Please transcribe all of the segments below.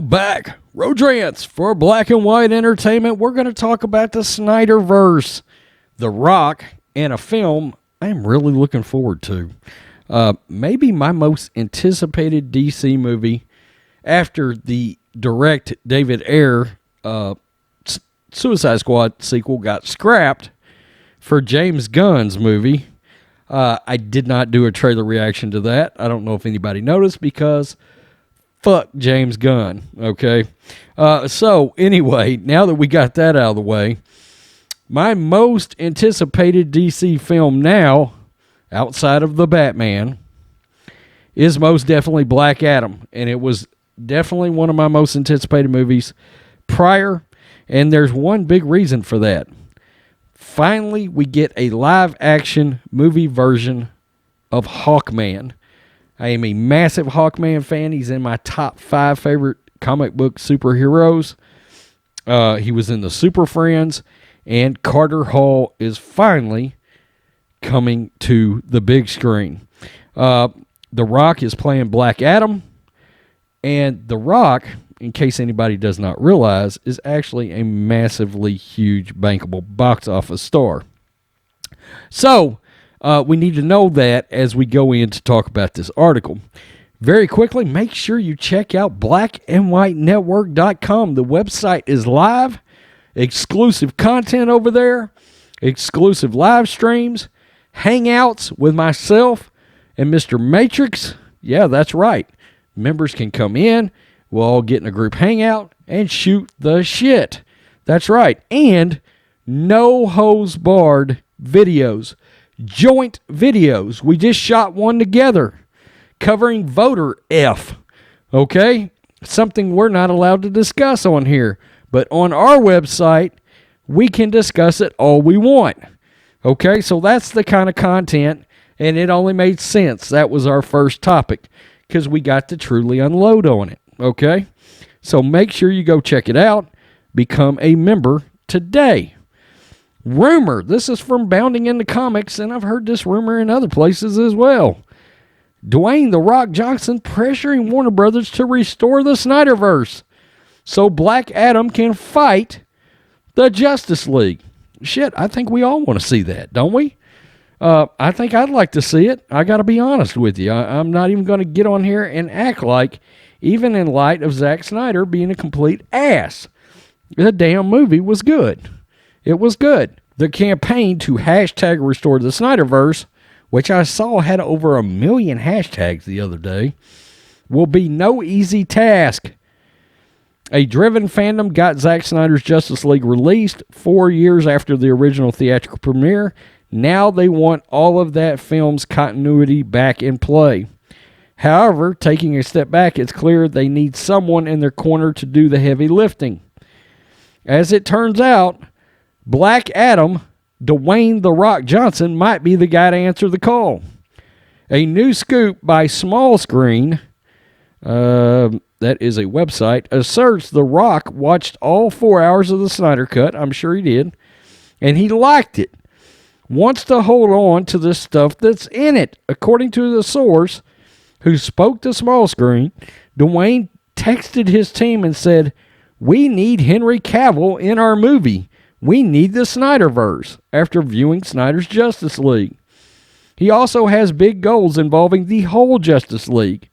back. Rants for Black and White Entertainment. We're going to talk about the SNYDERVERSE, The Rock, and a film I am really looking forward to. Maybe my most anticipated DC movie after the direct David Ayer Suicide Squad sequel got scrapped for James Gunn's movie. I did not do a trailer reaction to that. I don't know if anybody noticed because fuck James Gunn, okay? So, anyway, now that we got that out of the way, my most anticipated DC film now, outside of the Batman, is most definitely Black Adam. And it was definitely one of my most anticipated movies prior, and there's one big reason for that. Finally, we get a live-action movie version of Hawkman. I am a massive Hawkman fan. He's in my top 5 favorite comic book superheroes. He was in the Super Friends, and Carter Hall is finally coming to the big screen. The Rock is playing Black Adam, and The Rock, in case anybody does not realize, is actually a massively huge bankable box office star. So, we need to know that as we go in to talk about this article. Very quickly, make sure you check out blackandwhitenetwork.com. The website is live, exclusive content over there, exclusive live streams, hangouts with myself and Mr. Matrixx. Yeah, that's right. Members can come in. We'll all get in a group hangout and shoot the shit. That's right. And no hose barred videos. Joint videos. We just shot one together covering voter F. Okay? Something we're not allowed to discuss on here. But on our website, we can discuss it all we want. Okay? So that's the kind of content, and it only made sense. That was our first topic because we got to truly unload on it. Okay? So make sure you go check it out. Become a member today. Rumor. This is from Bounding into Comics, and I've heard this rumor in other places as well. Dwayne "The Rock" Johnson pressuring Warner Brothers to restore the SNYDERVERSE so Black Adam can fight the Justice League. Shit, I think we all want to see that, don't we? I think I'd like to see it. I got to be honest with you. I'm not even going to get on here and act like, even in light of Zack Snyder being a complete ass, the damn movie was good. It was good. The campaign to hashtag restore the SNYDERVERSE, which I saw had over 1 million hashtags the other day, will be no easy task. A driven fandom got Zack Snyder's Justice League released 4 years after the original theatrical premiere. Now they want all of that film's continuity back in play. However, taking a step back, it's clear they need someone in their corner to do the heavy lifting. As it turns out, Black Adam, Dwayne "The Rock" Johnson, might be the guy to answer the call. A new scoop by Small Screen, that is a website, asserts The Rock watched all 4 hours of the Snyder Cut, I'm sure he did, and he liked it. Wants to hold on to the stuff that's in it. According to the source who spoke to Small Screen, Dwayne texted his team and said, "We need Henry Cavill in our movie. We need the SNYDERVERSE," after viewing Snyder's Justice League. He also has big goals involving the whole Justice League,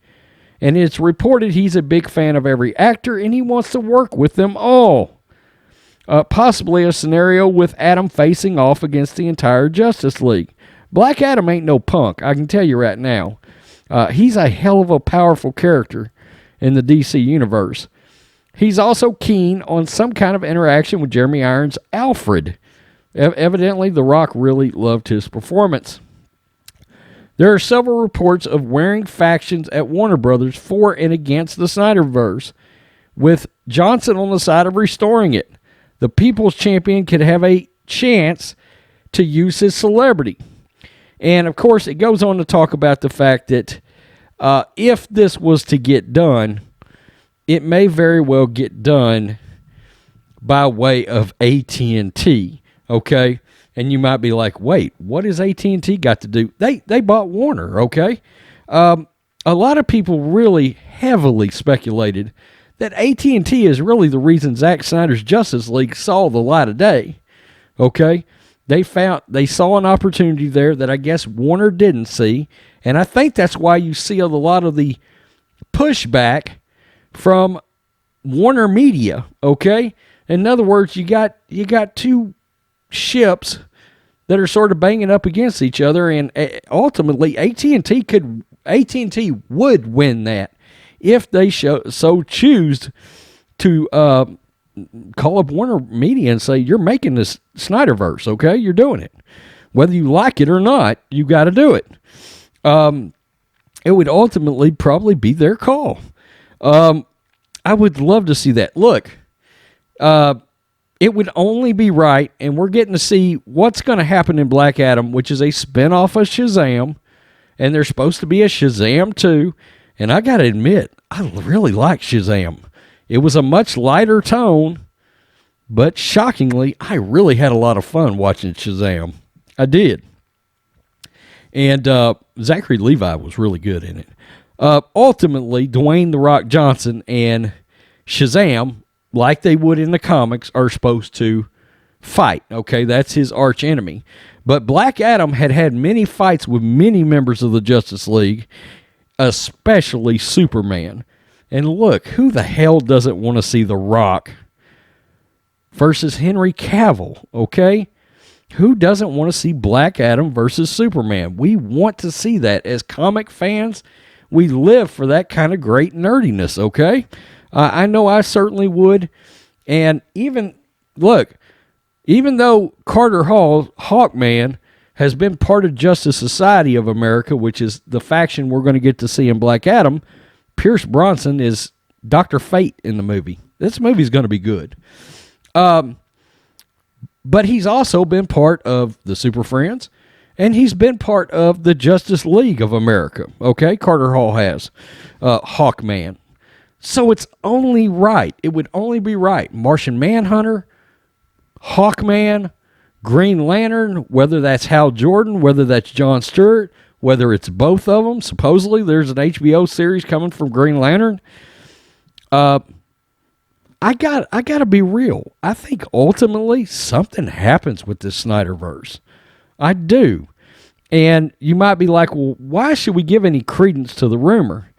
and it's reported he's a big fan of every actor and he wants to work with them all. Possibly a scenario with Adam facing off against the entire Justice League. Black Adam ain't no punk, I can tell you right now. He's a hell of a powerful character in the DC universe. He's also keen on some kind of interaction with Jeremy Irons' Alfred. Evidently, The Rock really loved his performance. There are several reports of warring factions at Warner Brothers for and against the SNYDERVERSE, with Johnson on the side of restoring it. The People's Champion could have a chance to use his celebrity. And, of course, it goes on to talk about the fact that if this was to get done, it may very well get done by way of AT&T, okay? And you might be like, wait, what has AT&T got to do? They bought Warner, okay? A lot of people really heavily speculated that AT&T is really the reason Zack Snyder's Justice League saw the light of day. Okay? They saw an opportunity there that I guess Warner didn't see, and I think that's why you see a lot of the pushback from Warner Media, okay? In other words, you got two ships that are sort of banging up against each other, and ultimately AT&T would win that if they so choose to call up Warner Media and say, you're making this Snyderverse, okay? You're doing it. Whether you like it or not, you got to do it. It would ultimately probably be their call. I would love to see that. Look, it would only be right, and we're getting to see what's going to happen in Black Adam, which is a spinoff of Shazam, and there's supposed to be a Shazam 2, and I got to admit, I really like Shazam. It was a much lighter tone, but shockingly, I really had a lot of fun watching Shazam. I did. And Zachary Levi was really good in it. Ultimately, Dwayne "The Rock" Johnson and Shazam, like they would in the comics, are supposed to fight. Okay, that's his arch enemy. But Black Adam had many fights with many members of the Justice League, especially Superman. And look, who the hell doesn't want to see The Rock versus Henry Cavill, okay? Who doesn't want to see Black Adam versus Superman? We want to see that. As comic fans, we live for that kind of great nerdiness, okay? I know I certainly would. And even though Carter Hall, Hawkman, has been part of Justice Society of America, which is the faction we're going to get to see in Black Adam, Pierce Bronson is Dr. Fate in the movie. This movie's going to be good. But he's also been part of the Super Friends, and he's been part of the Justice League of America. Okay, Carter Hall has. Hawkman. So it's only right. It would only be right. Martian Manhunter, Hawkman, Green Lantern, whether that's Hal Jordan, whether that's Jon Stewart, whether it's both of them. Supposedly there's an HBO series coming from Green Lantern. I gotta be real. I think ultimately something happens with this Snyderverse. I do. And you might be like, well, why should we give any credence to the rumor?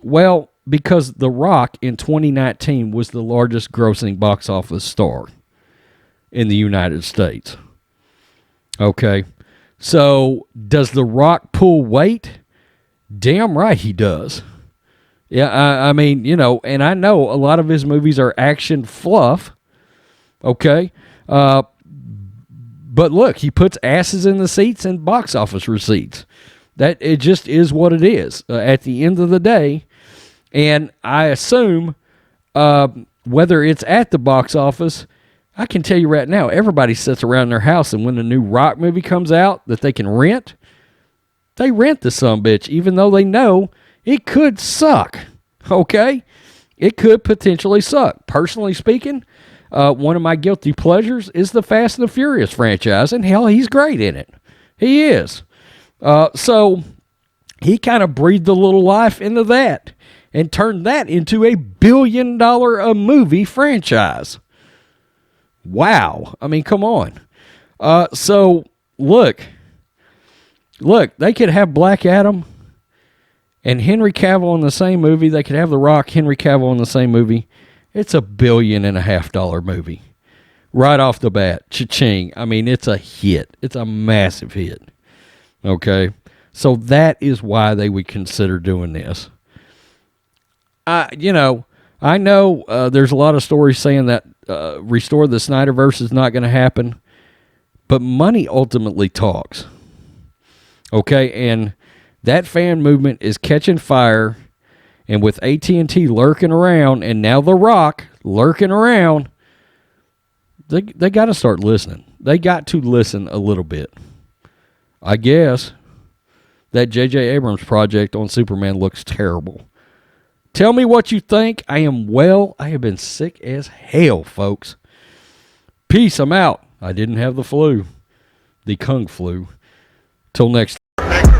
Well, because The Rock in 2019 was the largest grossing box office star in the United States. Okay. So does The Rock pull weight? Damn right he does. Yeah, I mean, and I know a lot of his movies are action fluff, okay? But look, he puts asses in the seats and box office receipts. That it just is what it is at the end of the day. And I assume whether it's at the box office, I can tell you right now, everybody sits around their house, and when a new Rock movie comes out that they can rent, they rent the sumbitch, even though they know it could suck, okay? It could potentially suck. Personally speaking, one of my guilty pleasures is the Fast and the Furious franchise, and hell, he's great in it. He is. So he kind of breathed a little life into that and turned that into a $1 billion a movie franchise. Wow. I mean, come on. So look, they could have Black Adam and Henry Cavill in the same movie. They could have The Rock, Henry Cavill in the same movie. It's $1.5 billion movie. Right off the bat. Cha-ching. I mean, it's a hit. It's a massive hit. Okay? So that is why they would consider doing this. I know there's a lot of stories saying that Restore the Snyderverse is not going to happen. But money ultimately talks. Okay? And that fan movement is catching fire, and with AT&T lurking around, and now The Rock lurking around, they got to start listening. They got to listen a little bit. I guess that J.J. Abrams project on Superman looks terrible. Tell me what you think. I have been sick as hell, folks. Peace, I'm out. I didn't have the flu. The Kung flu. Till next time.